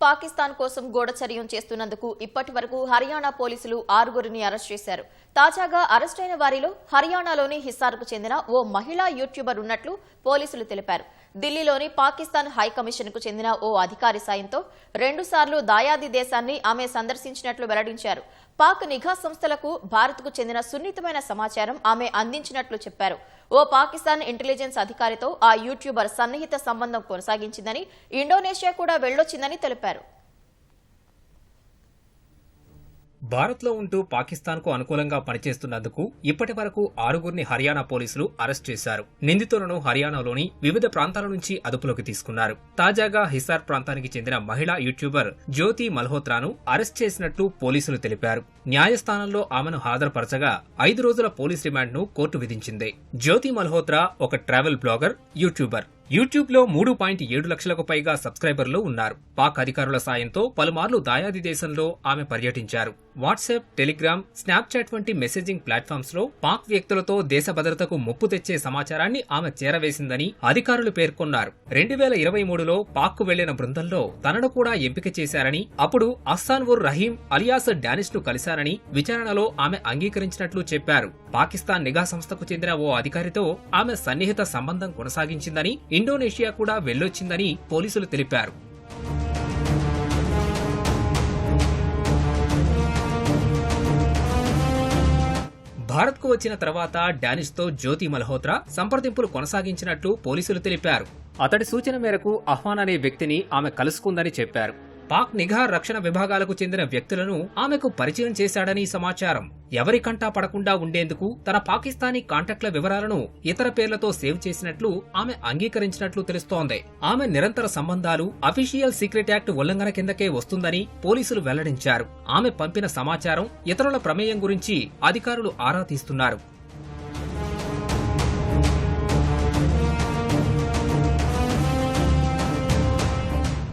పాకిస్తాన్ కోసం గూఢచర్యం చేస్తున్నందుకు ఇప్పటివరకు హర్యానా పోలీసులు 6గురిని అరెస్ట్ చేశారు. తాజాగా అరెస్టైన వారిలో హర్యానాలోని హిసార్కు చెందిన ఓ మహిళా యూట్యూబర్ ఉన్నట్లు పోలీసులు తెలిపారు. ఢిల్లీలోని పాకిస్తాన్ హైకమిషన్కు చెందిన ఓ అధికారి సాయంతో 2 సార్లు దాయాది దేశాన్ని ఆమె సందర్శించినట్లు వెల్లడించారు. పాక్ నిఘా సంస్థలకు భారత్కు చెందిన సున్నితమైన సమాచారం ఆమె అందించినట్లు చెప్పారు. ఓ పాకిస్తాన్ ఇంటెలిజెన్స్ అధికారితో ఆ యూట్యూబర్ సన్నిహిత సంబంధం కొనసాగించిందని, ఇండోనేషియా కూడా వెళ్లొచ్చిందని తెలిపారు. భారత్లో ఉంటూ పాకిస్తాన్కు అనుకూలంగా పనిచేస్తున్నందుకు ఇప్పటి వరకు 6గురిని హర్యానా పోలీసులు అరెస్ట్ చేశారు. నిందితులను హర్యానాలోని వివిధ ప్రాంతాల నుంచి అదుపులోకి తీసుకున్నారు. తాజాగా హిసార్ ప్రాంతానికి చెందిన మహిళా యూట్యూబర్ జ్యోతి మల్హోత్రాను అరెస్ట్ చేసినట్లు పోలీసులు తెలిపారు. న్యాయస్థానంలో ఆమెను హాజరుపరచగా 5 రోజుల పోలీస్ రిమాండ్ను కోర్టు విధించింది. జ్యోతి మల్హోత్రా ఒక ట్రావెల్ బ్లాగర్, యూట్యూబర్. యూట్యూబ్లో 3.7 లక్షలకు పైగా సబ్స్క్రైబర్లు ఉన్నారు. పాక్ అధికారుల సాయంతో పలుమార్లు దాయాది దేశంలో ఆమె పర్యటించారు. వాట్సాప్, టెలిగ్రామ్, స్నాప్చాట్ వంటి మెసేజింగ్ ప్లాట్ఫామ్స్ లో పాక్ వ్యక్తులతో దేశ భద్రతకు ముప్పు తెచ్చే సమాచారాన్ని ఆమె చేరవేసిందని అధికారులు పేర్కొన్నారు. 2023లో పాక్కు వెళ్లిన బృందంలో తనను కూడా ఎంపిక చేశారని, అప్పుడు అహ్సాన్ ఉర్ రహీం అలియాస్ డానిష్ ను కలిశారని విచారణలో ఆమె అంగీకరించినట్లు చెప్పారు. పాకిస్తాన్ నిఘా సంస్థకు చెందిన ఓ అధికారితో ఆమె సన్నిహిత సంబంధం కొనసాగించిందని, ఇండోనేషియా కూడా వెళ్లొచ్చిందని పోలీసులు తెలిపారు. భారత్కు వచ్చిన తర్వాత డానిష్తో జ్యోతి మల్హోత్రా సంప్రదింపులు కొనసాగించినట్లు పోలీసులు తెలిపారు. అతడి సూచన మేరకు అహ్వాన్ అనే వ్యక్తిని ఆమె కలుసుకుందని చెప్పారు. పాక్ నిఘా రక్షణ విభాగాలకు చెందిన వ్యక్తులను ఆమెకు పరిచయం చేశాడని సమాచారం. ఎవరి కంటా పడకుండా ఉండేందుకు తన పాకిస్తానీ కాంటాక్ట్ల వివరాలను ఇతర పేర్లతో సేవ్ చేసినట్లు ఆమె అంగీకరించినట్లు తెలుస్తోంది. ఆమె నిరంతర సంబంధాలు అఫీషియల్ సీక్రెట్ యాక్ట్ ఉల్లంఘన కిందకే వస్తుందని పోలీసులు వెల్లడించారు. ఆమె పంపిన సమాచారం, ఇతరుల ప్రమేయం గురించి అధికారులు ఆరా తీస్తున్నారు.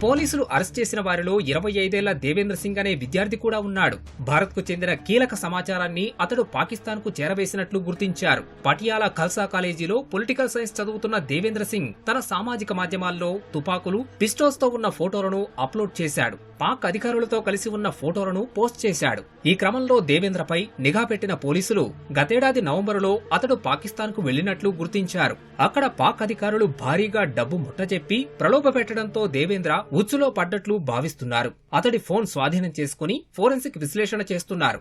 పోలీసులు అరెస్ట్ చేసిన వారిలో 25 ఏళ్ల దేవేంద్ర సింగ్ అనే విద్యార్థి కూడా ఉన్నాడు. భారత్కు చెందిన కీలక సమాచారాన్ని అతడు పాకిస్తాన్కు చేరవేసినట్లు గుర్తించారు. పటియాలా ఖల్సా కాలేజీలో పొలిటికల్ సైన్స్ చదువుతున్న దేవేంద్ర సింగ్ తన సామాజిక మాధ్యమాల్లో తుపాకులు, పిస్టోల్స్ తో ఉన్న ఫోటోలను అప్లోడ్ చేశాడు. పాక్ అధికారులతో కలిసి ఉన్న ఫోటోలను పోస్ట్ చేశాడు. ఈ క్రమంలో దేవేంద్రపై నిఘా పెట్టిన పోలీసులు గతేడాది నవంబరులో అతడు పాకిస్తాన్కు వెళ్లినట్లు గుర్తించారు. అక్కడ పాక్ అధికారులు భారీగా డబ్బు ముట్టజెప్పి ప్రలోభ పెట్టడంతో దేవేంద్ర ఉచ్చులో పడ్డట్లు భావిస్తున్నారు. అతడి ఫోన్ స్వాధీనం చేసుకుని ఫోరెన్సిక్ విశ్లేషణ చేస్తున్నారు.